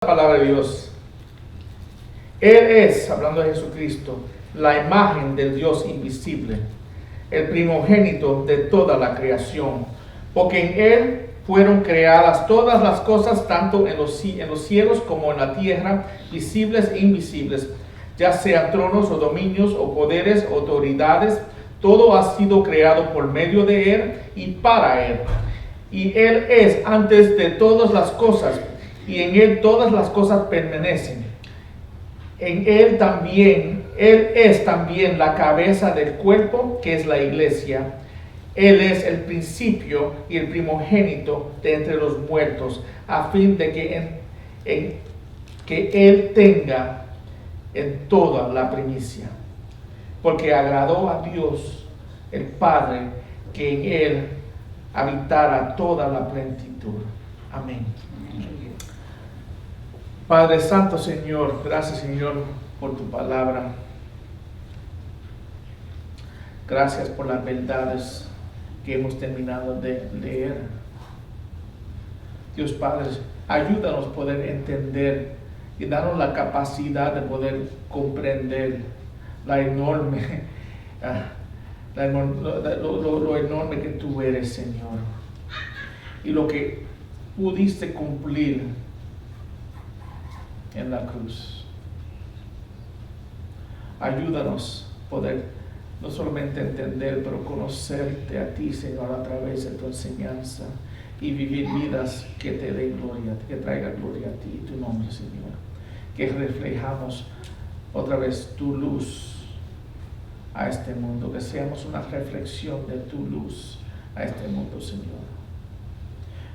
palabra de Dios. Él es, hablando de Jesucristo, la imagen del Dios invisible, el primogénito de toda la creación, porque en Él fueron creadas todas las cosas, tanto en los cielos como en la tierra, visibles e invisibles, ya sean tronos o dominios o poderes, autoridades. Todo ha sido creado por medio de Él y para Él. Y Él es antes de todas las cosas, y en Él todas las cosas permanecen. En Él es también la cabeza del cuerpo, que es la iglesia. Él es el principio y el primogénito de entre los muertos, a fin de que Él tenga en toda la primicia. Porque agradó a Dios el Padre que en Él habitara toda la plenitud. Amén. Padre Santo, Señor, gracias, Señor, por tu palabra. Gracias por las verdades que hemos terminado de leer. Dios Padre, ayúdanos a poder entender y darnos la capacidad de poder comprender lo enorme que tú eres, Señor, y lo que pudiste cumplir en la cruz. Ayúdanos a poder no solamente entender, pero conocerte a ti, Señor, a través de tu enseñanza, y vivir vidas que te den gloria, que traigan gloria a ti y tu nombre, Señor. Que reflejamos otra vez tu luz a este mundo, que seamos una reflexión de tu luz a este mundo, Señor.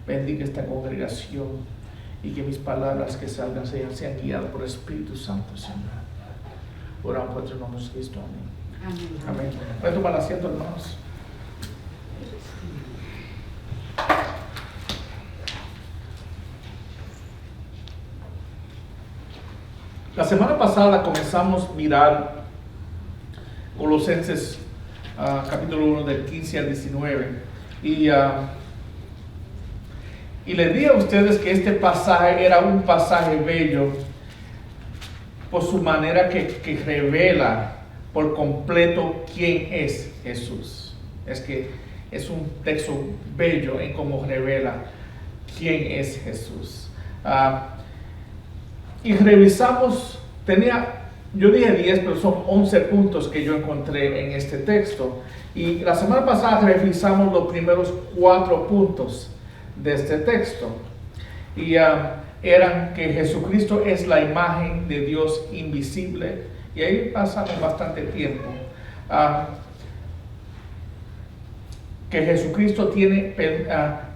Bendiga esta congregación y que mis palabras que salgan sean guiadas por el Espíritu Santo, Señor. Oramos por tu nombre, Cristo. Amén. Amén. Pueden tomar asiento, hermanos. La semana pasada comenzamos a mirar Colosenses capítulo 1 del 15 al 19 y les dije a ustedes que este pasaje era un pasaje bello por su manera que revela por completo quién es Jesús. Es que es un texto bello en cómo revela quién es Jesús. Y revisamos, yo dije 10, pero son 11 puntos que yo encontré en este texto. Y la semana pasada revisamos los primeros 4 puntos de este texto. Y eran que Jesucristo es la imagen de Dios invisible. Y ahí pasamos bastante tiempo. Que Jesucristo tiene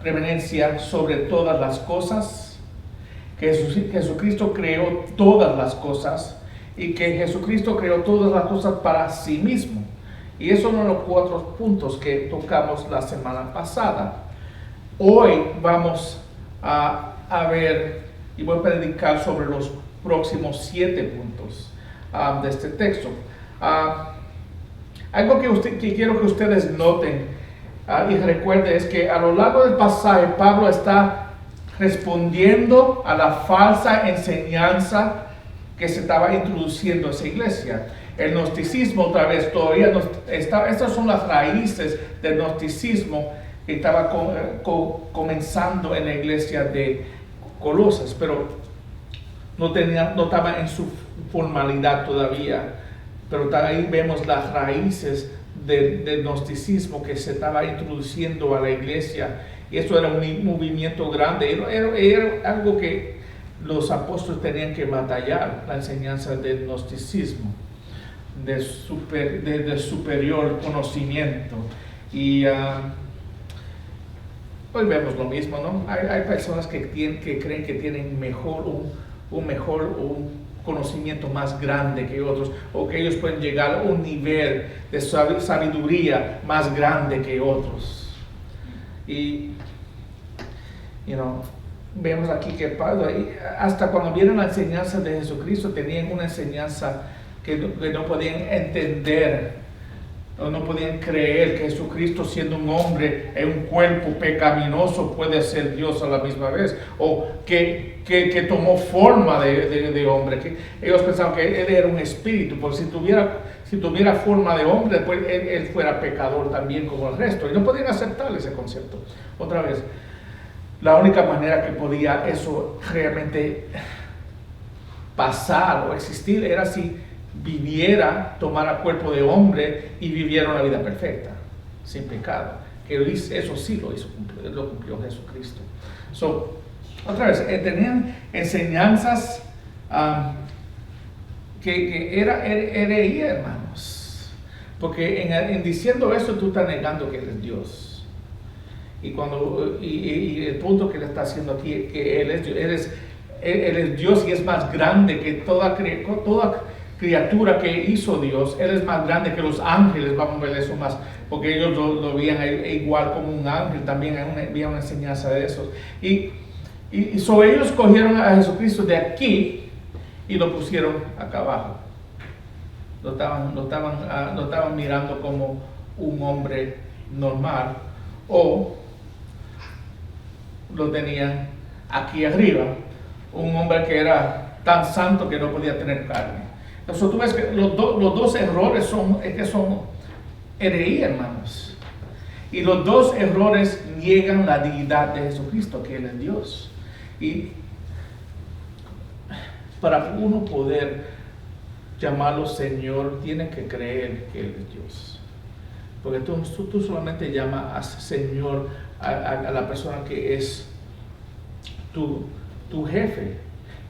preeminencia sobre todas las cosas. Que Jesucristo creó todas las cosas. Y que Jesucristo creó todas las cosas para sí mismo. Y esos son los 4 puntos que tocamos la semana pasada. Hoy vamos a ver y voy a predicar sobre los próximos 7 puntos de este texto. Algo que quiero que ustedes noten y recuerden es que a lo largo del pasaje Pablo está respondiendo a la falsa enseñanza que se estaba introduciendo en esa iglesia. El gnosticismo, otra vez, todavía estas son las raíces del gnosticismo que estaba comenzando en la iglesia de Colosas, pero no estaba en su formalidad todavía. Pero ahí vemos las raíces del gnosticismo que se estaba introduciendo a la iglesia. Y eso era un movimiento grande, era algo que los apóstoles tenían que batallar, la enseñanza del gnosticismo, de superior conocimiento. Y hoy vemos lo mismo, ¿no? Hay personas que creen que tienen un conocimiento más grande que otros, o que ellos pueden llegar a un nivel de sabiduría más grande que otros. Y, vemos aquí que Pablo, hasta cuando viene la enseñanza de Jesucristo, tenían una enseñanza que no podían entender No podían creer que Jesucristo, siendo un hombre en un cuerpo pecaminoso, puede ser Dios a la misma vez, o que tomó forma de hombre. Que ellos pensaban que él era un espíritu, porque si tuviera forma de hombre, pues él fuera pecador también como el resto, y no podían aceptar ese concepto. Otra vez, la única manera que podía eso realmente pasar o existir era si viniera, tomara cuerpo de hombre y viviera una vida perfecta, sin pecado. Que eso sí lo cumplió Jesucristo. Otra vez, tenían enseñanzas que era hereía, hermanos. Porque en diciendo eso tú estás negando que Él es Dios. Y el punto que le está haciendo aquí, que Él es Dios y es más grande que toda criatura que hizo Dios. Él es más grande que los ángeles, vamos a ver eso más, porque ellos lo veían igual como un ángel, también había una enseñanza de eso. Y ellos cogieron a Jesucristo de aquí y lo pusieron acá abajo. Lo estaban mirando como un hombre normal, o lo tenían aquí arriba, un hombre que era tan santo que no podía tener carne. Entonces tú ves que los dos errores son hereía, hermanos. Y los dos errores niegan la deidad de Jesucristo, que Él es Dios. Y para uno poder llamarlo Señor, tiene que creer que Él es Dios. Porque tú solamente llamas a Señor a la persona que es tu jefe,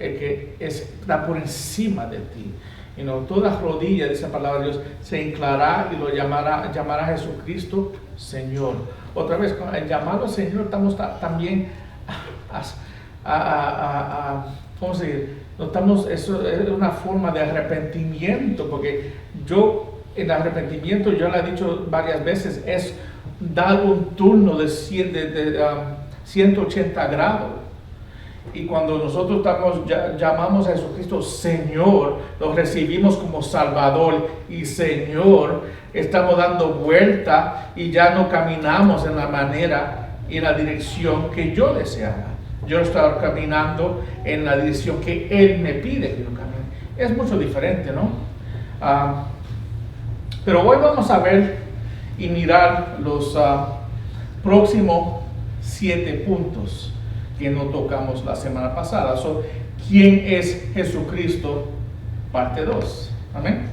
el que está por encima de ti. Toda rodilla, dice la palabra de Dios, se inclinará y lo llamará a Jesucristo Señor. Otra vez, con el llamarlo Señor, estamos también ¿cómo se dice? Eso es una forma de arrepentimiento, porque el arrepentimiento, yo le he dicho varias veces, es dar un turno de 180 grados. Y cuando nosotros llamamos a Jesucristo Señor, lo recibimos como Salvador y Señor, estamos dando vuelta y ya no caminamos en la manera y en la dirección que yo deseaba. Yo estoy caminando en la dirección que Él me pide que yo camine. Es mucho diferente, ¿no? Pero hoy vamos a ver y mirar los próximos 7 puntos que no tocamos la semana pasada. ¿Quién es Jesucristo? Parte 2. Amén.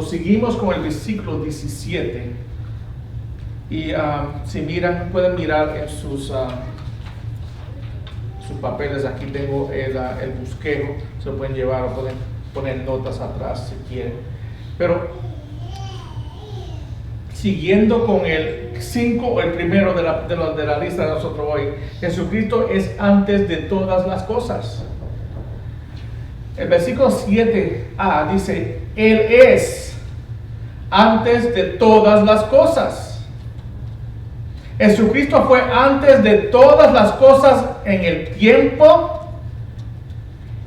Seguimos con el versículo 17. Y si miran, pueden mirar en sus papeles. Aquí tengo el bosquejo. Se lo pueden llevar o pueden poner notas atrás si quieren. Pero siguiendo con el 5, el primero de la lista de nosotros hoy, Jesucristo es antes de todas las cosas. El versículo 7a dice, Él es antes de todas las cosas. Jesucristo fue antes de todas las cosas en el tiempo,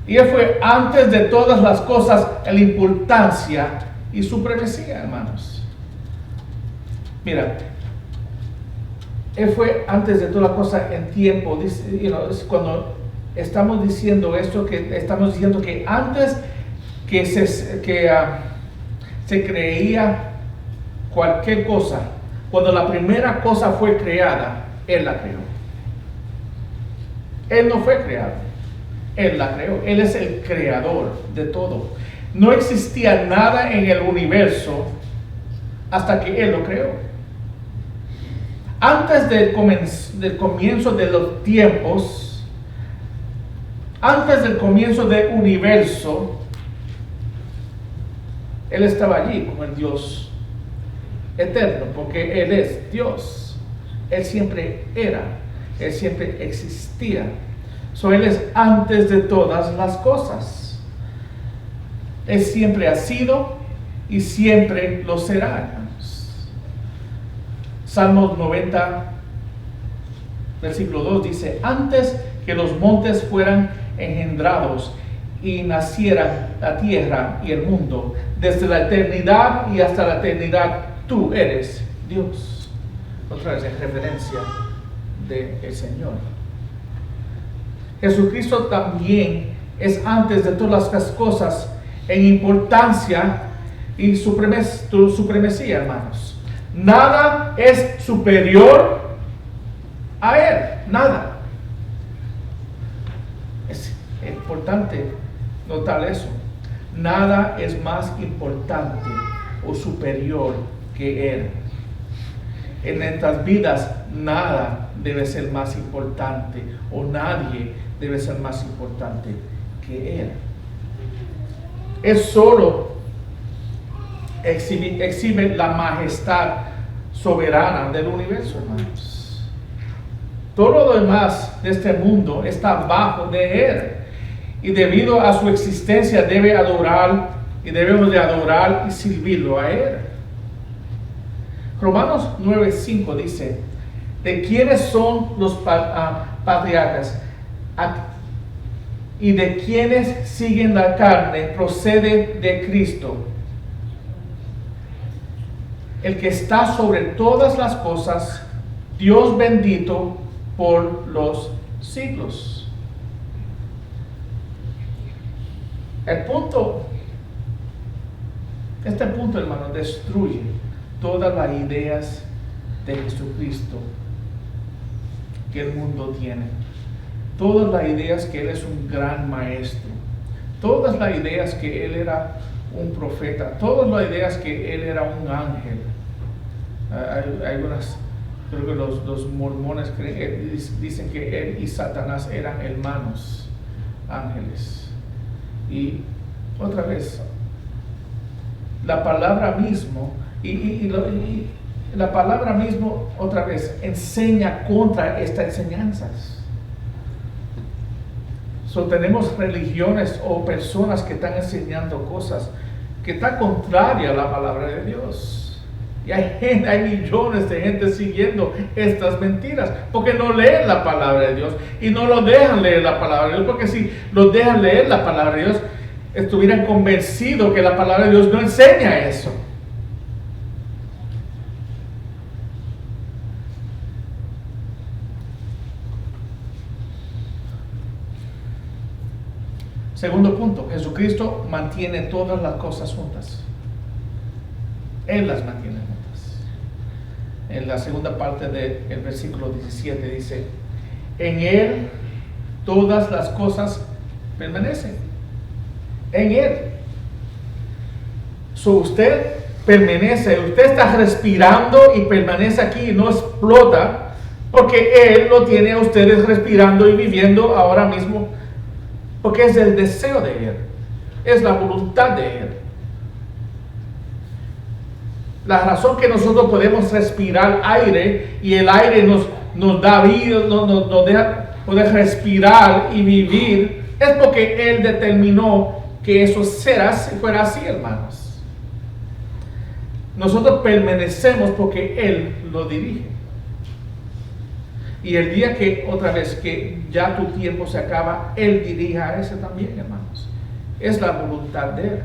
y Él fue antes de todas las cosas en la importancia y supremacía, hermanos. Mira, Él fue antes de todas las cosas en tiempo. Cuando estamos diciendo esto, que estamos diciendo que antes que se creía cualquier cosa, cuando la primera cosa fue creada, Él la creó. Él no fue creado, Él la creó. Él es el creador de todo. No existía nada en el universo hasta que Él lo creó. Antes del comienzo de los tiempos, antes del comienzo del universo, Él estaba allí como el Dios eterno, porque Él es Dios. Él siempre era, Él siempre existía. Él es antes de todas las cosas. Él siempre ha sido y siempre lo será, hermanos. Salmos 90, versículo 2 dice, antes que los montes fueran engendrados y nacieran la tierra y el mundo. Desde la eternidad y hasta la eternidad, tú eres Dios. Otra vez en referencia del Señor. Jesucristo también es antes de todas las cosas en importancia y supremacía, hermanos. Nada es superior a Él, nada. Es importante notar eso. Nada es más importante o superior que Él. En nuestras vidas nada debe ser más importante o nadie debe ser más importante que Él. Él solo exhibe la majestad soberana del universo, hermanos. Todo lo demás de este mundo está bajo de Él. Y debido a su existencia debemos de adorar y servirlo a Él. Romanos 9:5 dice, ¿de quiénes son los patriarcas? Y de quienes siguen la carne procede de Cristo, el que está sobre todas las cosas, Dios bendito por los siglos. Este punto, hermano, destruye todas las ideas de Jesucristo que el mundo tiene. Todas las ideas que Él es un gran maestro. Todas las ideas que Él era un profeta. Todas las ideas que Él era un ángel. Creo que los mormones dicen que Él y Satanás eran hermanos ángeles. Y otra vez, la palabra mismo, la palabra mismo, otra vez, enseña contra estas enseñanzas. Tenemos religiones o personas que están enseñando cosas que están contrarias a la palabra de Dios. Y hay millones de gente siguiendo estas mentiras porque no leen la palabra de Dios y no lo dejan leer la palabra de Dios, porque si lo dejan leer la palabra de Dios, estuvieran convencidos que la palabra de Dios no enseña eso. Segundo punto, Jesucristo mantiene todas las cosas juntas. Él las mantiene juntas. En la segunda parte del versículo 17 dice, en Él todas las cosas permanecen. En Él. Usted permanece, usted está respirando y permanece aquí y no explota, porque Él lo tiene a ustedes respirando y viviendo ahora mismo. Porque es el deseo de Él, es la voluntad de Él. La razón que nosotros podemos respirar aire y el aire nos da vida, nos deja poder respirar y vivir, es porque Él determinó que eso fuera así, hermanos. Nosotros permanecemos porque Él lo dirige. Y el día que, otra vez, que ya tu tiempo se acaba, Él dirija a ese también, hermanos. Es la voluntad de Él.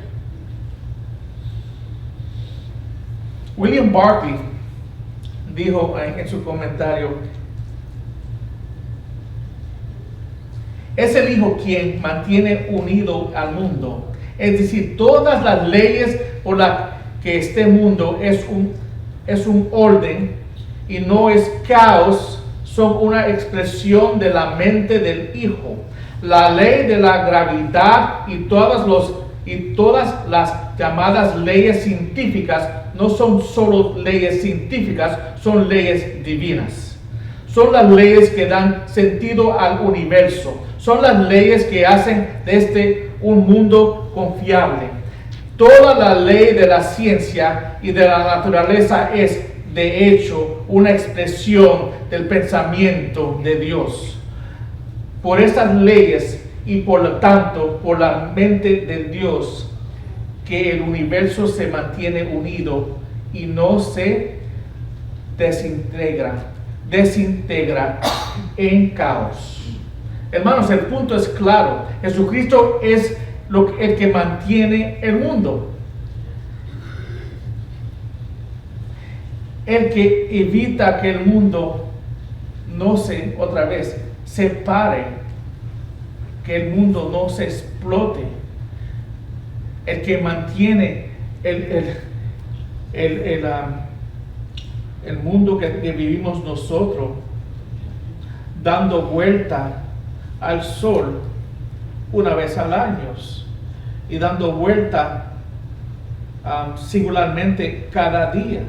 William Barclay dijo en su comentario, es el Hijo quien mantiene unido al mundo. Es decir, todas las leyes por las que este mundo es un orden y no es caos, son una expresión de la mente del Hijo. La ley de la gravedad y todas las llamadas leyes científicas no son solo leyes científicas, son leyes divinas. Son las leyes que dan sentido al universo. Son las leyes que hacen de este un mundo confiable. Toda la ley de la ciencia y de la naturaleza es, de hecho, una expresión del pensamiento de Dios. Por estas leyes y por lo tanto por la mente de Dios, que el universo se mantiene unido y no se desintegra en caos. Hermanos, el punto es claro. Jesucristo es el que mantiene el mundo. El que evita que el mundo no se, otra vez, separe, que el mundo no se explote. El que mantiene el mundo que vivimos nosotros, dando vuelta al sol una vez al año y dando vuelta singularmente cada día.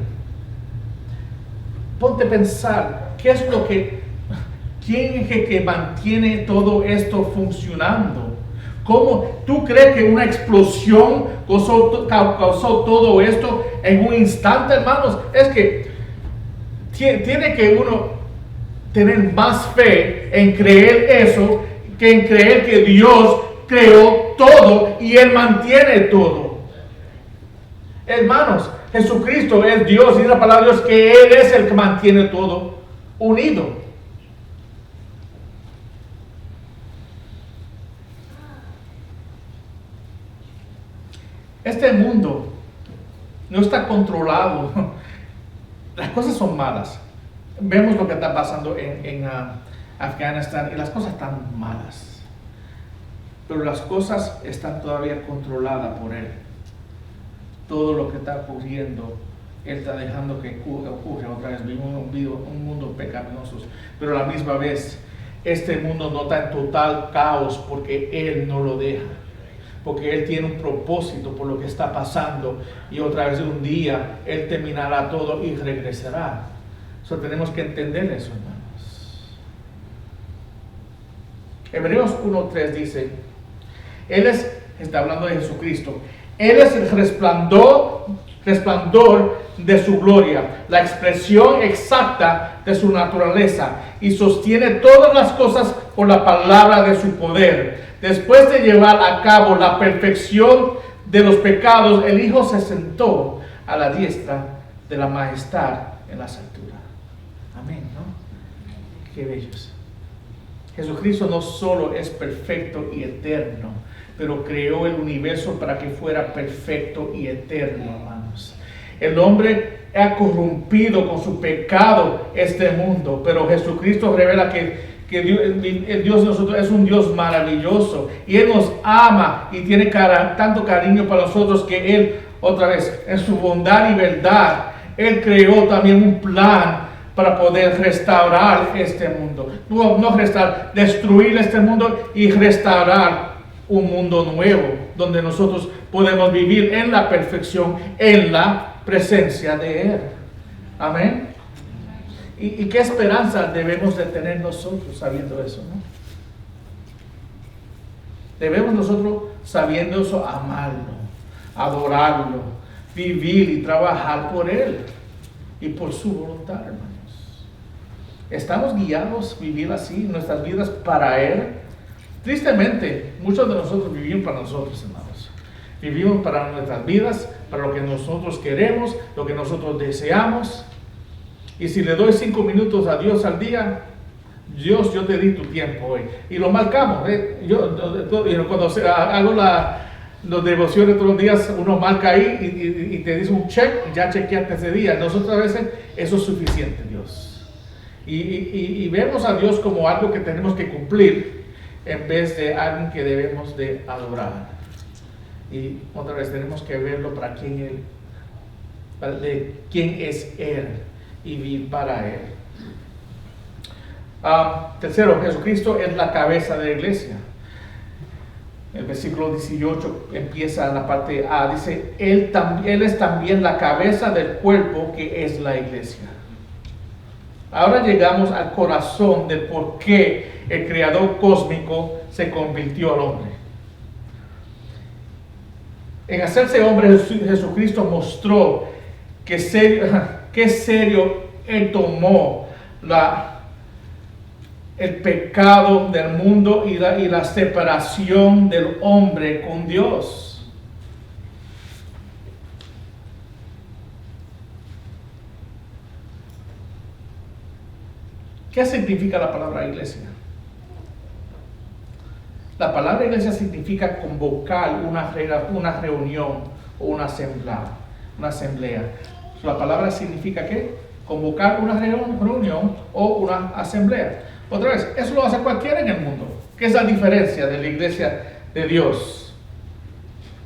Ponte a pensar, ¿quién es el que mantiene todo esto funcionando? ¿Cómo tú crees que una explosión causó todo esto en un instante, hermanos? Es que tiene que uno tener más fe en creer eso que en creer que Dios creó todo y Él mantiene todo. Hermanos, Jesucristo es Dios y la palabra de Dios que Él es el que mantiene todo unido. Este mundo no está controlado. Las cosas son malas. Vemos lo que está pasando en Afganistán y las cosas están malas. Pero las cosas están todavía controladas por Él. Todo lo que está ocurriendo, Él está dejando que ocurra otra vez. Vivimos un mundo pecaminoso. Pero a la misma vez, este mundo no está en total caos porque Él no lo deja. Porque Él tiene un propósito por lo que está pasando y otra vez un día Él terminará todo y regresará. Tenemos que entender eso, hermanos. Hebreos 1:3 dice, está hablando de Jesucristo, Él es el resplandor de su gloria, la expresión exacta de su naturaleza y sostiene todas las cosas por la palabra de su poder. Después de llevar a cabo la perfección de los pecados, el Hijo se sentó a la diestra de la majestad en las alturas. Amén, ¿no? Qué bellos. Jesucristo no solo es perfecto y eterno, pero creó el universo para que fuera perfecto y eterno, hermanos. El hombre ha corrompido con su pecado este mundo, pero Jesucristo revela que el Dios de nosotros es un Dios maravilloso y Él nos ama y tiene tanto cariño para nosotros que Él, otra vez, en su bondad y verdad, Él creó también un plan para poder restaurar este mundo. No restaurar, destruir este mundo y restaurar un mundo nuevo donde nosotros podemos vivir en la perfección, en la presencia de Él. Amén. ¿Y qué esperanza debemos de tener nosotros sabiendo eso, ¿no? Debemos nosotros sabiendo eso amarlo, adorarlo, vivir y trabajar por Él y por su voluntad, hermanos. ¿Estamos guiados a vivir así nuestras vidas para Él? Tristemente, muchos de nosotros vivimos para nosotros, hermanos. Vivimos para nuestras vidas, para lo que nosotros queremos, lo que nosotros deseamos. Y si le doy 5 minutos a Dios al día, Dios, yo te di tu tiempo hoy. Y lo marcamos. Cuando hago los devociones todos los días, uno marca ahí y te dice un check, ya chequeaste ese día. Nosotros a veces eso es suficiente, Dios. Y vemos a Dios como algo que tenemos que cumplir en vez de alguien que debemos de adorar. Y otra vez tenemos que verlo para quién quién es Él y vivir para Él. Tercero, Jesucristo es la cabeza de la iglesia. El versículo 18 empieza la parte A, dice, Él es también la cabeza del cuerpo que es la iglesia. Ahora llegamos al corazón del por qué el creador cósmico se convirtió al hombre. En hacerse hombre, Jesucristo mostró que serio Él tomó el pecado del mundo y la separación del hombre con Dios. ¿Qué significa la palabra iglesia? La palabra iglesia significa convocar una reunión o una asamblea. La palabra significa ¿qué? Convocar una reunión o una asamblea. Otra vez, eso lo hace cualquiera en el mundo. ¿Qué es la diferencia de la iglesia de Dios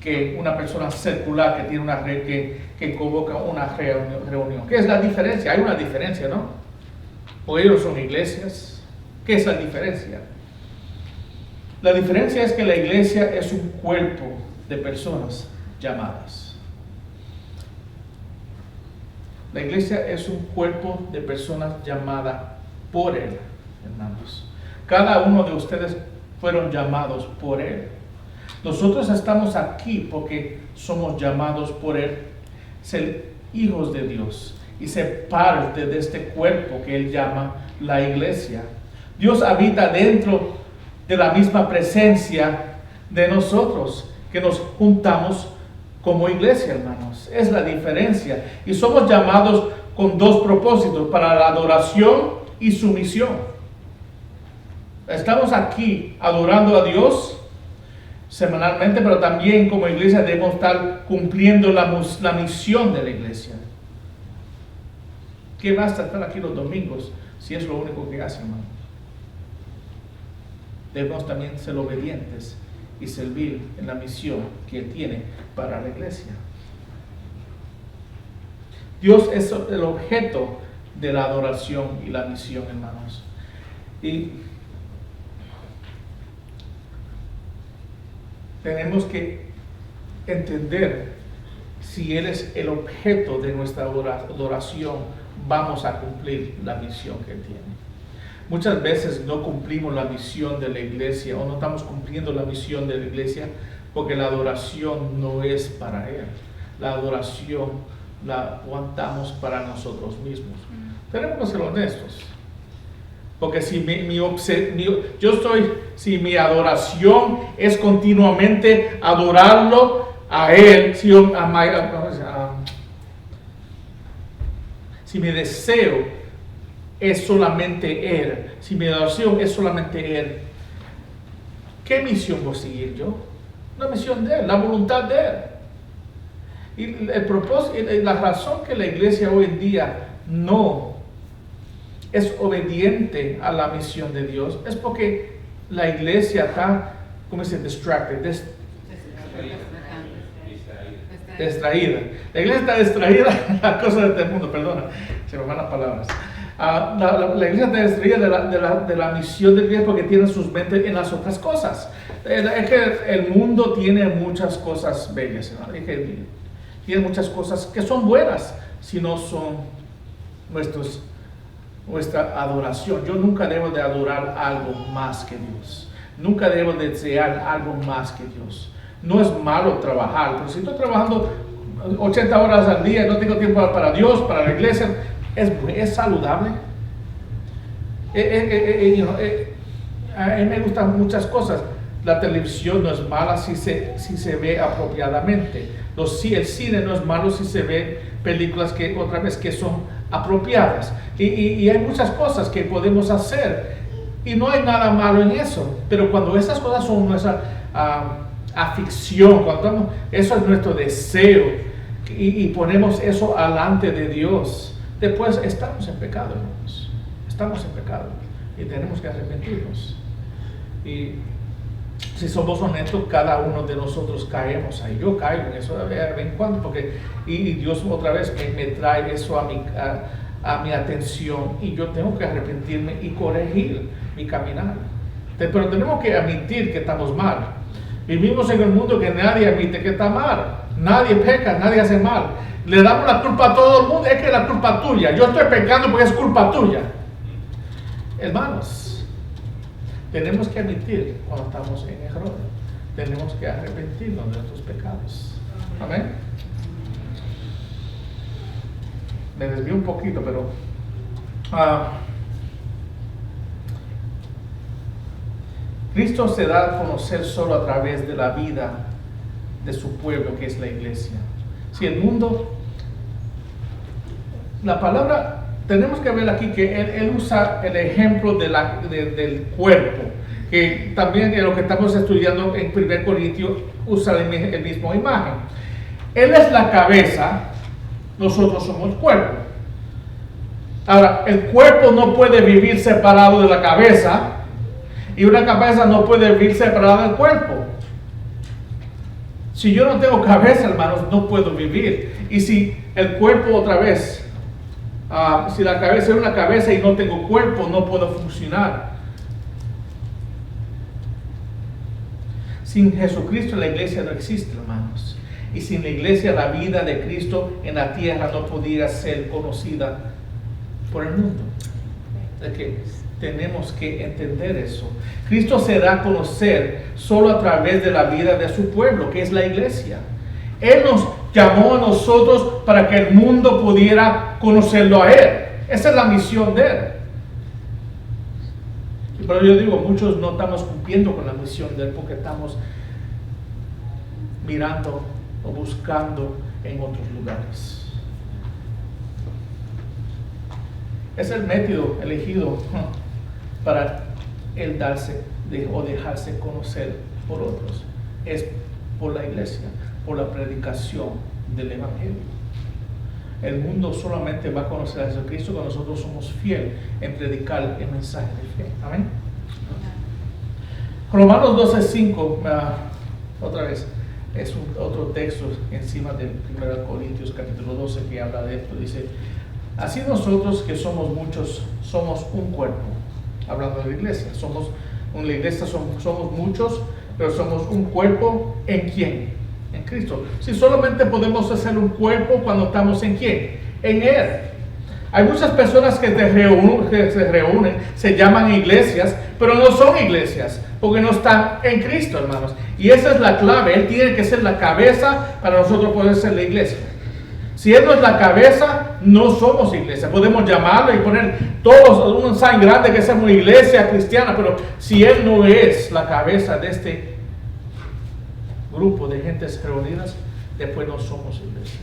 que una persona secular que tiene una red que convoca una reunión? ¿Qué es la diferencia? Hay una diferencia, ¿no? O ellos son iglesias. ¿Qué es la diferencia? La diferencia es que la iglesia es un cuerpo de personas llamadas. La iglesia es un cuerpo de personas llamadas por Él, hermanos. Cada uno de ustedes fueron llamados por Él. Nosotros estamos aquí porque somos llamados por Él, ser hijos de Dios y ser parte de este cuerpo que Él llama la iglesia. Dios habita dentro de la misma presencia de nosotros, que nos juntamos como iglesia, hermanos. Es la diferencia. Y somos llamados con dos propósitos, para la adoración y sumisión. Estamos aquí adorando a Dios semanalmente, pero también como iglesia debemos estar cumpliendo la misión de la iglesia. ¿Qué basta estar aquí los domingos si es lo único que hacen, hermano? Debemos también ser obedientes y servir en la misión que Él tiene para la iglesia. Dios es el objeto de la adoración y la misión, hermanos. Y tenemos que entender, si Él es el objeto de nuestra adoración, vamos a cumplir la misión que Él tiene. Muchas veces no cumplimos la misión de la iglesia o no estamos cumpliendo la misión de la iglesia porque la adoración no es para Él. La adoración la aguantamos para nosotros mismos. Tenemos que ser honestos. Porque si si mi adoración es continuamente adorarlo a Él, si mi deseo es solamente Él, si mi adoración es solamente Él, ¿qué misión voy a seguir yo? La misión de Él, la voluntad de Él. Y el propósito, la razón que la iglesia hoy en día no es obediente a la misión de Dios es porque la iglesia está, ¿cómo se dice? Distraída. La iglesia está distraída en las cosas de este mundo, perdona, se me van las palabras. La iglesia está distraída de la misión de Dios porque tiene sus mentes en las otras cosas. Es que el mundo tiene muchas cosas bellas, ¿no? Es que tiene muchas cosas que son buenas, si no son nuestra adoración. Yo nunca debo de adorar algo más que Dios. Nunca debo de desear algo más que Dios. No es malo trabajar, pero si estoy trabajando 80 horas al día y no tengo tiempo para Dios, para la iglesia, ¿es saludable? A mí me gustan muchas cosas. La televisión no es mala si se ve apropiadamente. El cine no es malo si se ve películas que son apropiadas. Y hay muchas cosas que podemos hacer y no hay nada malo en eso. Pero cuando esas cosas son nuestra afición, eso es nuestro deseo y ponemos eso alante de Dios, después estamos en pecado, hermanos. Estamos en pecado y tenemos que arrepentirnos. Y si somos honestos, cada uno de nosotros caemos ahí. Yo caigo en eso de vez en cuando, y Dios otra vez me trae eso a mi atención, y yo tengo que arrepentirme y corregir mi caminar. Pero tenemos que admitir que estamos mal. Vivimos en un mundo que nadie admite que está mal. Nadie peca, nadie hace mal. Le damos la culpa a todo el mundo. Es que es la culpa tuya. Yo estoy pecando porque es culpa tuya. Hermanos, tenemos que admitir cuando estamos en error. Tenemos que arrepentirnos de nuestros pecados. Amén. Me desvío un poquito, pero Cristo se da a conocer solo a través de la vida de su pueblo, que es la iglesia. Si el mundo, la palabra, tenemos que ver aquí que él usa el ejemplo del cuerpo, que también en lo que estamos estudiando en 1 Corintios usa el mismo imagen. Él es la cabeza, nosotros somos el cuerpo. Ahora, el cuerpo no puede vivir separado de la cabeza y una cabeza no puede vivir separada del cuerpo. Si yo no tengo cabeza, hermanos, no puedo vivir. Y si el cuerpo otra vez, si la cabeza es una cabeza y no tengo cuerpo, no puedo funcionar. Sin Jesucristo la iglesia no existe, hermanos. Y sin la iglesia la vida de Cristo en la tierra no podría ser conocida por el mundo. Es que tenemos que entender eso. Cristo se da a conocer solo a través de la vida de su pueblo, que es la iglesia. Él nos llamó a nosotros para que el mundo pudiera conocerlo a Él. Esa es la misión de Él. Pero yo digo, muchos no estamos cumpliendo con la misión de Él porque estamos mirando o buscando en otros lugares. Es el método elegido para Él darse o dejarse conocer por otros. Es por la iglesia, por la predicación del Evangelio. El mundo solamente va a conocer a Jesucristo cuando nosotros somos fieles en predicar el mensaje de fe. Amén. Romanos 12:5, otra vez, es otro texto encima del 1 Corintios capítulo 12 que habla de esto. Dice, así nosotros que somos muchos, somos un cuerpo. Hablando de la iglesia, en la iglesia somos muchos, pero somos un cuerpo. ¿En quién? En Cristo. Si solamente podemos hacer un cuerpo cuando estamos en quién, en Él. Hay muchas personas que se reúnen, se llaman iglesias, pero no son iglesias, porque no están en Cristo, hermanos. Y esa es la clave. Él tiene que ser la cabeza para nosotros poder ser la iglesia. Si Él no es la cabeza, no somos iglesia. Podemos llamarlo y poner todos un sign grande que seamos iglesia cristiana, pero si Él no es la cabeza de este grupo de gentes reunidas, después no somos iglesia,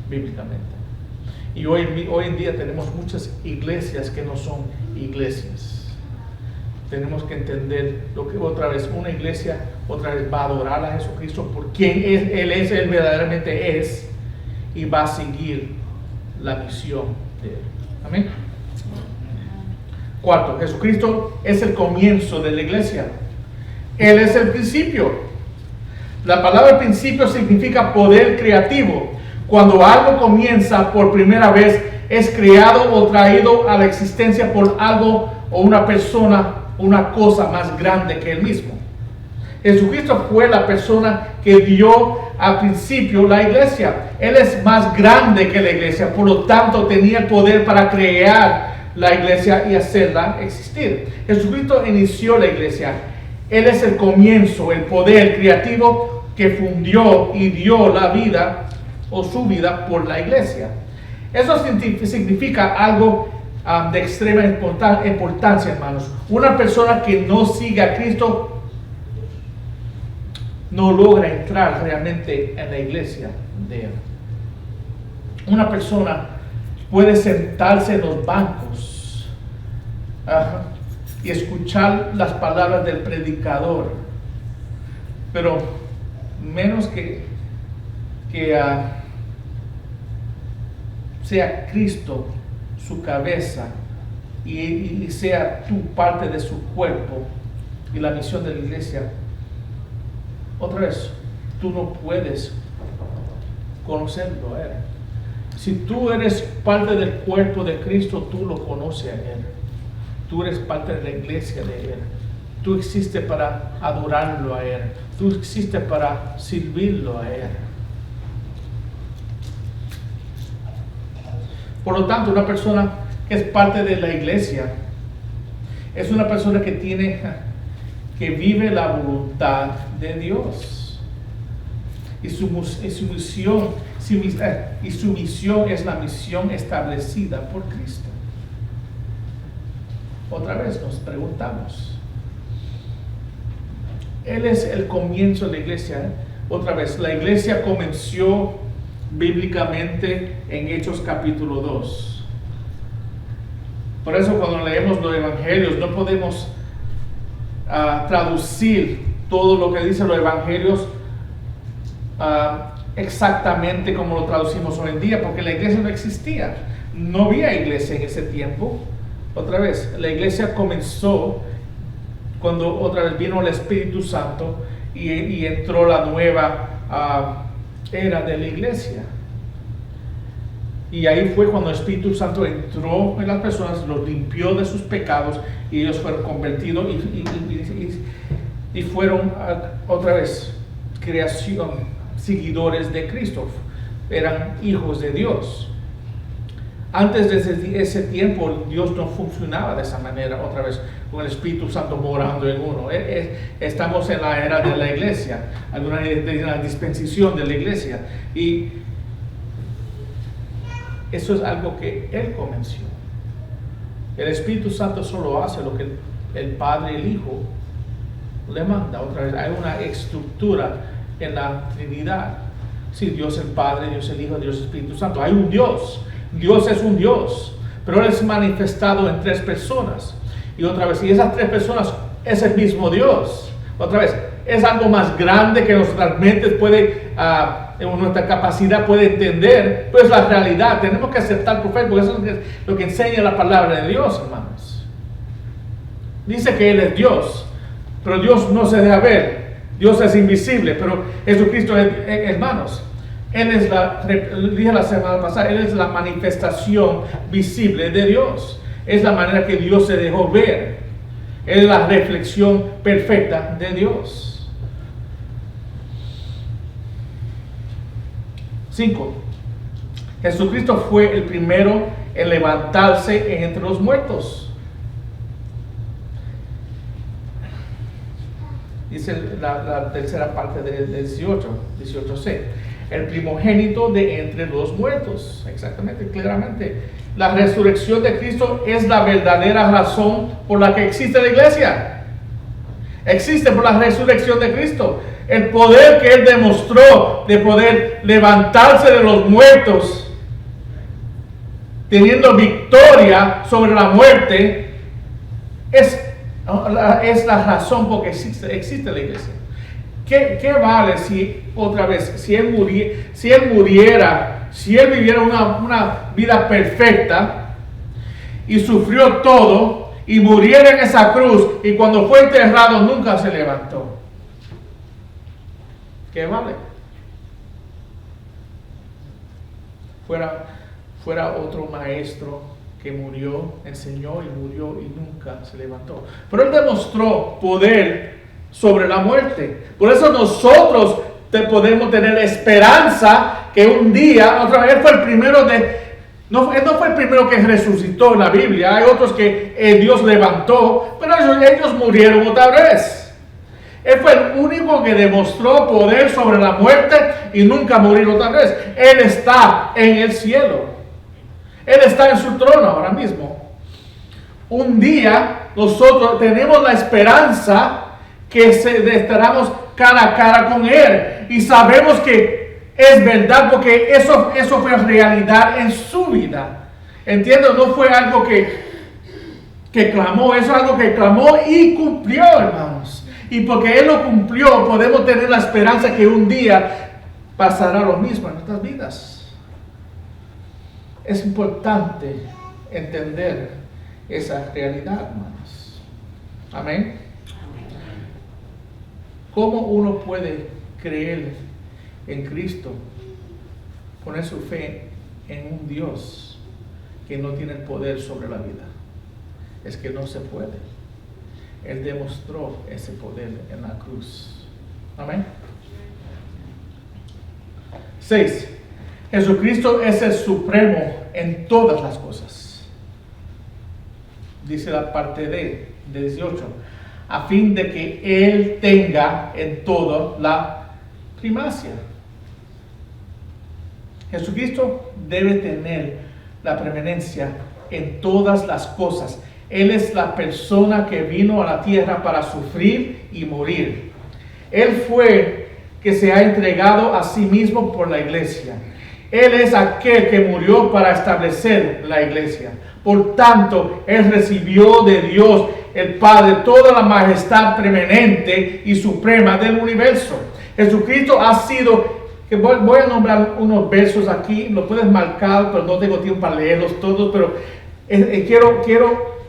bíblicamente. Y hoy en día tenemos muchas iglesias que no son iglesias. Tenemos que entender lo que otra vez una iglesia otra vez va a adorar a Jesucristo por quien Él verdaderamente es, y va a seguir la misión de Él. Amén. Cuarto, Jesucristo es el comienzo de la iglesia. Él es el principio. La palabra principio significa poder creativo. Cuando algo comienza por primera vez, es creado o traído a la existencia por algo o una persona, una cosa más grande que Él mismo. Jesucristo fue la persona que dio al principio la iglesia. Él es más grande que la iglesia, por lo tanto tenía el poder para crear la iglesia y hacerla existir. Jesucristo inició la iglesia. Él es el comienzo, el poder creativo que fundió y dio la vida o su vida por la iglesia. Eso significa algo de extrema importancia, hermanos. Una persona que no sigue a Cristo no logra entrar realmente en la iglesia de Él. Una persona puede sentarse en los bancos y escuchar las palabras del predicador, pero menos que sea Cristo su cabeza y sea tu parte de su cuerpo y la misión de la iglesia. Otra vez, tú no puedes conocerlo a Él. Si tú eres parte del cuerpo de Cristo, tú lo conoces a Él. Tú eres parte de la iglesia de Él. Tú existes para adorarlo a Él. Tú existes para servirlo a Él. Por lo tanto, una persona que es parte de la iglesia es una persona que vive la voluntad de Dios. Y su misión es la misión establecida por Cristo. Otra vez nos preguntamos, Él es el comienzo de la iglesia. Otra vez, la iglesia comenzó bíblicamente en Hechos capítulo 2. Por eso cuando leemos los evangelios no podemos traducir todo lo que dicen los evangelios exactamente como lo traducimos hoy en día, porque la iglesia no existía. No había iglesia en ese tiempo. Otra vez, la iglesia comenzó cuando otra vez vino el Espíritu Santo y entró la nueva era de la iglesia. Y ahí fue cuando el Espíritu Santo entró en las personas, los limpió de sus pecados y ellos fueron convertidos y fueron otra vez creación, seguidores de Cristo, eran hijos de Dios. Antes de ese tiempo Dios no funcionaba de esa manera, otra vez con el Espíritu Santo morando en uno. Estamos en la era de la iglesia, de la dispensación de la iglesia, y eso es algo que Él comenzó. El Espíritu Santo solo hace lo que el Padre y el Hijo le manda. Otra vez, hay una estructura en la Trinidad. Sí, Dios el Padre, Dios el Hijo, Dios el Espíritu Santo. Hay un Dios. Dios es un Dios, pero Él es manifestado en 3 personas. Y otra vez, y esas 3 personas es el mismo Dios. Otra vez, es algo más grande que nuestras mentes puede, nuestra capacidad puede entender, pues la realidad. Tenemos que aceptar por fe, porque eso es lo que enseña la palabra de Dios, hermanos. Dice que Él es Dios, pero Dios no se deja ver. Dios es invisible, pero Jesucristo es, hermanos. Él es dije la semana pasada, Él es la manifestación visible de Dios. Es la manera que Dios se dejó ver. Él es la reflexión perfecta de Dios. 5. Jesucristo fue el primero en levantarse entre los muertos. Dice la tercera parte del 18c. El primogénito de entre los muertos. Exactamente, claramente. La resurrección de Cristo es la verdadera razón por la que existe la iglesia. Existe por la resurrección de Cristo. El poder que Él demostró de poder levantarse de los muertos, teniendo victoria sobre la muerte, es la razón por la que existe la iglesia. ¿Qué vale si, otra vez, si él muriera, si Él viviera una vida perfecta y sufrió todo y muriera en esa cruz y cuando fue enterrado nunca se levantó? ¿Qué vale? Fuera otro maestro que murió, enseñó y murió y nunca se levantó. Pero Él demostró poder sobre la muerte. Por eso nosotros podemos tener esperanza que un día, otra vez, Él fue el primero Él no fue el primero que resucitó en la Biblia. Hay otros que Dios levantó, pero ellos murieron otra vez. Él fue el único que demostró poder sobre la muerte y nunca morir otra vez. Él está en el cielo. Él está en su trono ahora mismo. Un día nosotros tenemos la esperanza que estaremos cara a cara con Él. Y sabemos que es verdad porque eso fue realidad en su vida. ¿Entiendes? No fue algo que clamó, eso es algo que clamó y cumplió, hermanos. Y porque Él lo cumplió, podemos tener la esperanza que un día pasará lo mismo en nuestras vidas. Es importante entender esa realidad, hermanos. Amén. ¿Cómo uno puede creer en Cristo, poner su fe en un Dios que no tiene el poder sobre la vida? Es que no se puede. Él demostró ese poder en la cruz. Amén. 6. Jesucristo es el supremo en todas las cosas. Dice la parte de 18. A fin de que Él tenga en todo la primacia. Jesucristo debe tener la preeminencia en todas las cosas. Él es la persona que vino a la tierra para sufrir y morir. Él fue que se ha entregado a sí mismo por la iglesia. Él es aquel que murió para establecer la iglesia. Por tanto, Él recibió de Dios el Padre toda la majestad preeminente y suprema del universo. Jesucristo ha sido, que voy a nombrar unos versos aquí, lo puedes marcar, pero no tengo tiempo para leerlos todos, pero quiero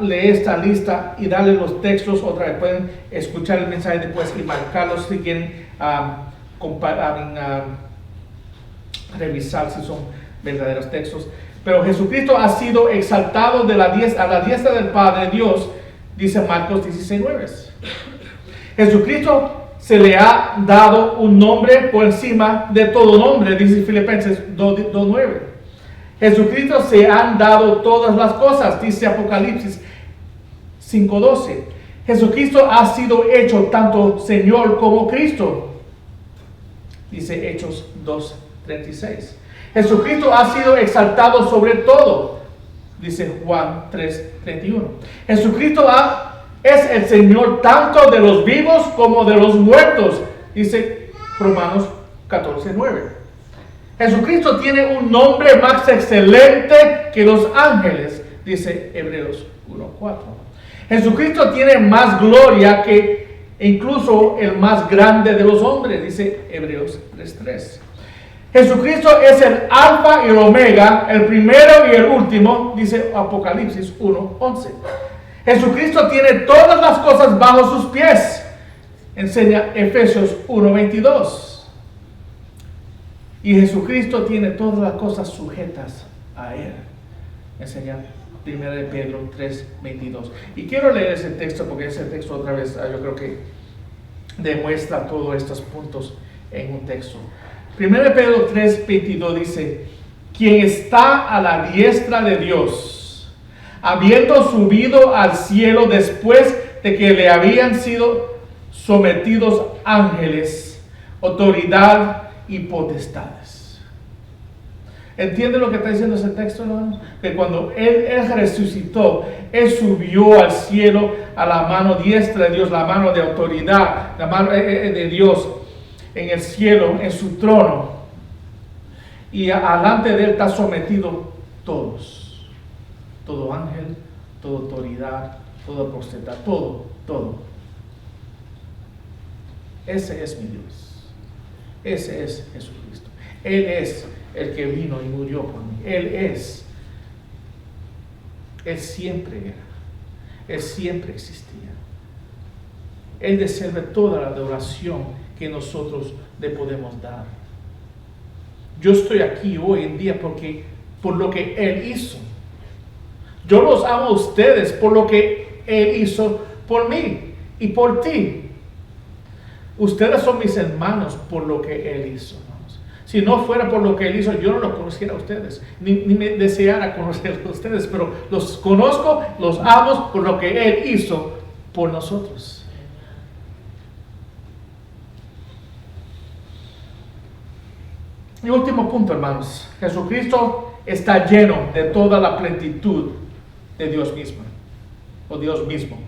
leer esta lista y darle los textos otra vez. Pueden escuchar el mensaje después y marcarlos si quieren revisar si son verdaderos textos. Pero Jesucristo ha sido exaltado a la diestra del Padre Dios, dice Marcos 16:9. Jesucristo se le ha dado un nombre por encima de todo nombre, dice Filipenses 2:9. Jesucristo se han dado todas las cosas, dice Apocalipsis 5:12. Jesucristo ha sido hecho tanto Señor como Cristo, dice Hechos 2:36. Jesucristo ha sido exaltado sobre todo, dice Juan 3:31. Jesucristo es el Señor tanto de los vivos como de los muertos, dice Romanos 14:9. Jesucristo tiene un nombre más excelente que los ángeles, dice Hebreos 1:4. Jesucristo tiene más gloria que incluso el más grande de los hombres, dice Hebreos 3:3. Jesucristo es el alfa y el omega, el primero y el último, dice Apocalipsis 1:11. Jesucristo tiene todas las cosas bajo sus pies, enseña Efesios 1:22. Y Jesucristo tiene todas las cosas sujetas a Él, enseña 1 de Pedro 3:22. Y quiero leer ese texto porque ese texto otra vez yo creo que demuestra todos estos puntos en un texto. 1 de Pedro 3:22 dice: quien está a la diestra de Dios, habiendo subido al cielo después de que le habían sido sometidos ángeles, autoridad y potestades. ¿Entiende lo que está diciendo ese texto, hermano? Que cuando él resucitó, Él subió al cielo a la mano diestra de Dios, la mano de autoridad, la mano de Dios en el cielo, en su trono. Y alante de Él está sometido todos. Todo ángel, toda autoridad, toda potestad, todo. Ese es mi Dios. Ese es Jesucristo. Él es el que vino y murió por mí. Él siempre era. Él siempre existía. Él deserve toda la adoración que nosotros le podemos dar. Yo estoy aquí hoy en día por lo que Él hizo. Yo los amo a ustedes por lo que Él hizo por mí y por ti. Ustedes son mis hermanos por lo que Él hizo, hermanos. Si no fuera por lo que Él hizo, yo no los conociera a ustedes, ni me deseara conocer a ustedes, pero los conozco, los amo por lo que Él hizo por nosotros. Y último punto, hermanos. Jesucristo está lleno de toda la plenitud de Dios mismo, o Dios mismo.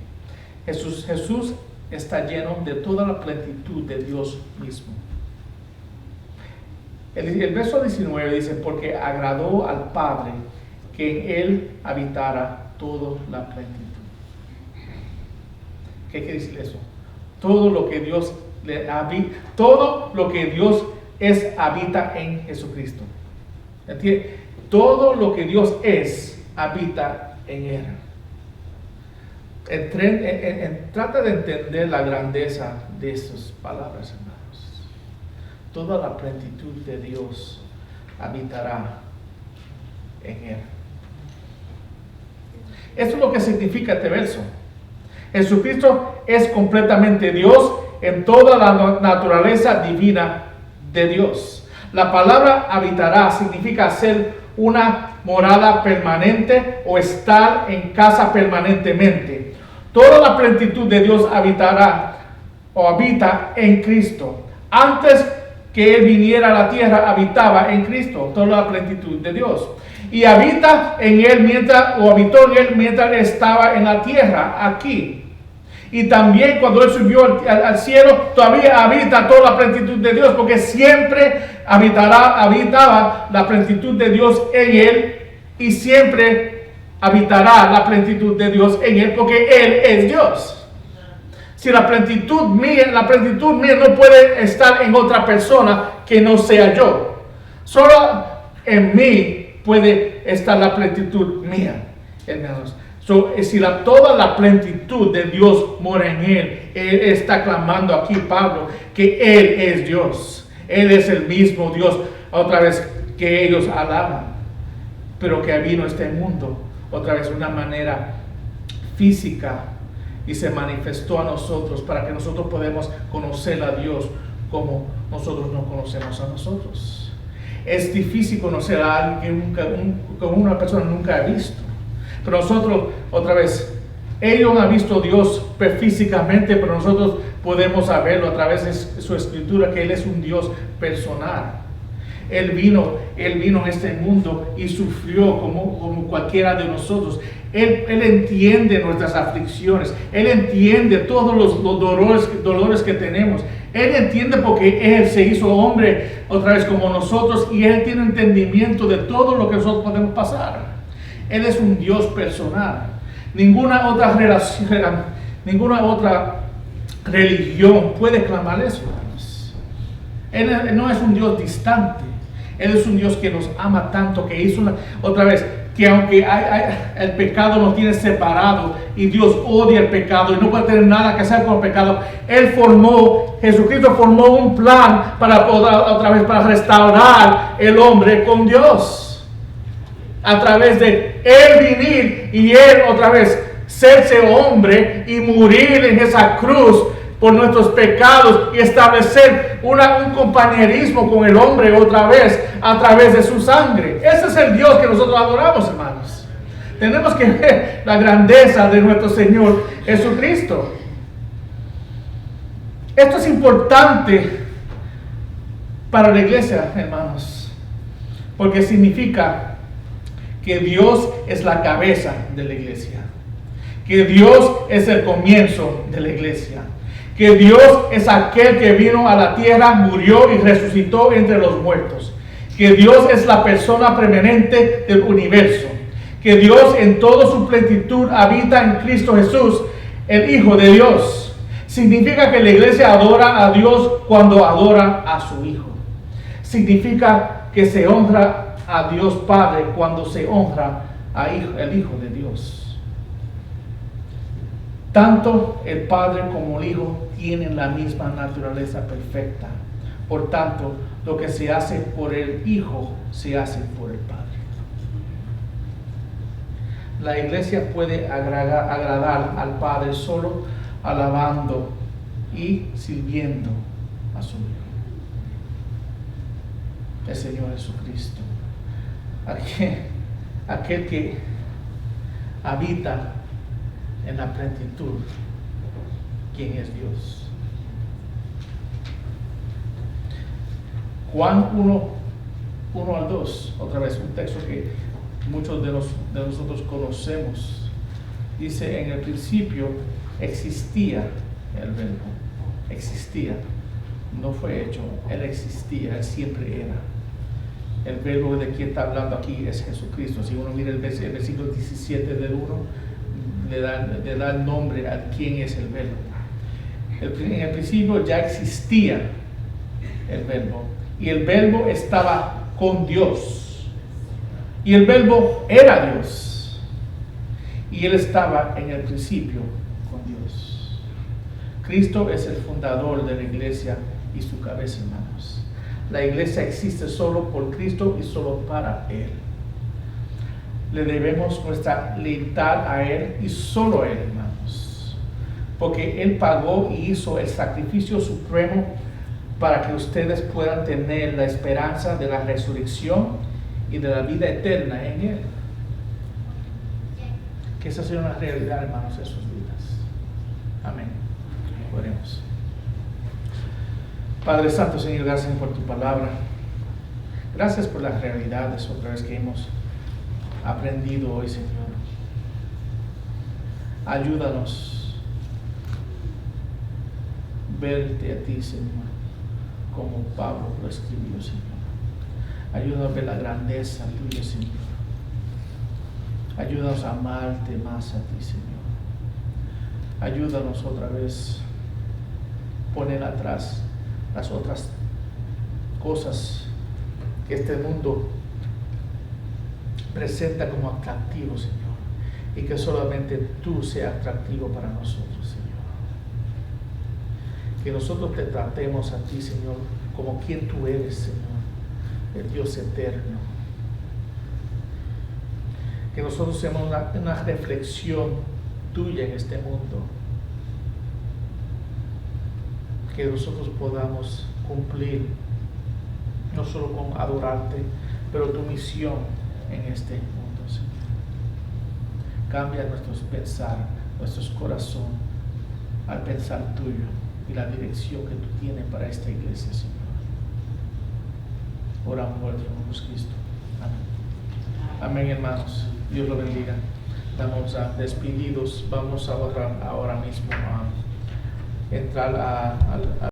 Jesús está lleno de toda la plenitud de Dios mismo. El verso 19 dice: porque agradó al Padre que en Él habitara toda la plenitud. ¿Qué quiere decir eso? Todo lo que Dios habita en Jesucristo. ¿Entiendes? Todo lo que Dios es habita en Él. Trata de entender la grandeza de estas palabras, hermanos. Toda la plenitud de Dios habitará en Él. Esto es lo que significa este verso. Jesucristo es completamente Dios en toda la naturaleza divina de Dios. La palabra habitará significa ser una morada permanente o estar en casa permanentemente. Toda la plenitud de Dios habitará o habita en Cristo. Antes que Él viniera a la tierra, habitaba en Cristo, toda la plenitud de Dios. Y habita en Él habitó en Él mientras estaba en la tierra, aquí. Y también cuando Él subió al cielo, todavía habita toda la plenitud de Dios, porque siempre habitaba la plenitud de Dios en Él, y siempre habitará la plenitud de Dios en él, porque Él es Dios. Si la plenitud mía no puede estar en otra persona que no sea yo. Solo en mí puede estar la plenitud mía, hermanos. Si toda la plenitud de Dios mora en Él está clamando aquí Pablo que Él es Dios. Él es el mismo Dios, otra vez que ellos alaban, pero que vino a este mundo otra vez de una manera física y se manifestó a nosotros para que nosotros podamos conocer a Dios como nosotros no conocemos a nosotros. Es difícil conocer a alguien que una persona nunca ha visto, pero nosotros otra vez, ellos han visto a Dios físicamente, pero nosotros podemos saberlo a través de su escritura que Él es un Dios personal. Él vino a este mundo y sufrió como cualquiera de nosotros. Él entiende nuestras aflicciones. Él entiende todos los dolores que tenemos. Él entiende porque Él se hizo hombre otra vez como nosotros y Él tiene entendimiento de todo lo que nosotros podemos pasar. Él es un Dios personal. Ninguna otra religión puede clamar eso. Él no es un Dios distante. Él es un Dios que nos ama tanto, que hizo otra vez, que aunque el pecado nos tiene separado y Dios odia el pecado y no puede tener nada que hacer con el pecado, Jesucristo formó un plan para poder otra vez para restaurar el hombre con Dios. A través de Él venir y Él otra vez serse hombre y morir en esa cruz por nuestros pecados y establecer un compañerismo con el hombre otra vez a través de su sangre. Ese es el Dios que nosotros adoramos, hermanos. Tenemos que ver la grandeza de nuestro Señor Jesucristo. Esto es importante para la iglesia, hermanos, porque significa que Dios es la cabeza de la iglesia, que Dios es el comienzo de la iglesia, que Dios es aquel que vino a la tierra, murió y resucitó entre los muertos, que Dios es la persona preeminente del universo, que Dios en toda su plenitud habita en Cristo Jesús, el Hijo de Dios. Significa que la iglesia adora a Dios cuando adora a su Hijo. Significa que se honra a Dios Padre cuando se honra al Hijo de Dios. Tanto el Padre como el Hijo tienen la misma naturaleza perfecta. Por tanto, lo que se hace por el Hijo, se hace por el Padre. La iglesia puede agradar al Padre solo alabando y sirviendo a su Hijo, el Señor Jesucristo. Aquel que habita en la plenitud, ¿quién es Dios? Juan 1 al 2, otra vez un texto que muchos de nosotros conocemos. Dice: en el principio existía el verbo. Existía, no fue hecho, Él existía, Él siempre era. El verbo de quien está hablando aquí es Jesucristo. Si uno mira el versículo 17 del 1, le da el nombre a quién es el verbo. En el principio ya existía el verbo, y el verbo estaba con Dios, y el verbo era Dios, y Él estaba en el principio con Dios. Cristo es el fundador de la iglesia y su cabeza, hermanos. La iglesia existe solo por Cristo y solo para Él. Le debemos nuestra lealtad a Él y solo a Él, hermanos, porque Él pagó y hizo el sacrificio supremo para que ustedes puedan tener la esperanza de la resurrección y de la vida eterna en Él. Que esa sea una realidad, hermanos, de sus vidas. Amén. Oremos. Padre Santo, Señor, gracias por tu palabra. Gracias por las realidades otra vez que hemos aprendido hoy, Señor. Ayúdanos a verte a ti, Señor, como Pablo lo escribió, Señor. Ayúdanos a ver la grandeza tuya, Señor. Ayúdanos a amarte más a ti, Señor. Ayúdanos otra vez a poner atrás las otras cosas que este mundo presenta como atractivo, Señor, y que solamente tú seas atractivo para nosotros, Señor. Que nosotros te tratemos a ti, Señor, como quien tú eres, Señor, el Dios eterno. Que nosotros seamos una reflexión tuya en este mundo. Que nosotros podamos cumplir no solo con adorarte, pero tu misión en este mundo, Señor. Cambia nuestros pensar, nuestros corazones al pensar tuyo y la dirección que tú tienes para esta iglesia, Señor. Oramos por Jesucristo. Amén. Amén, hermanos. Dios lo bendiga. Estamos despedidos. Vamos a orar ahora mismo a entrar a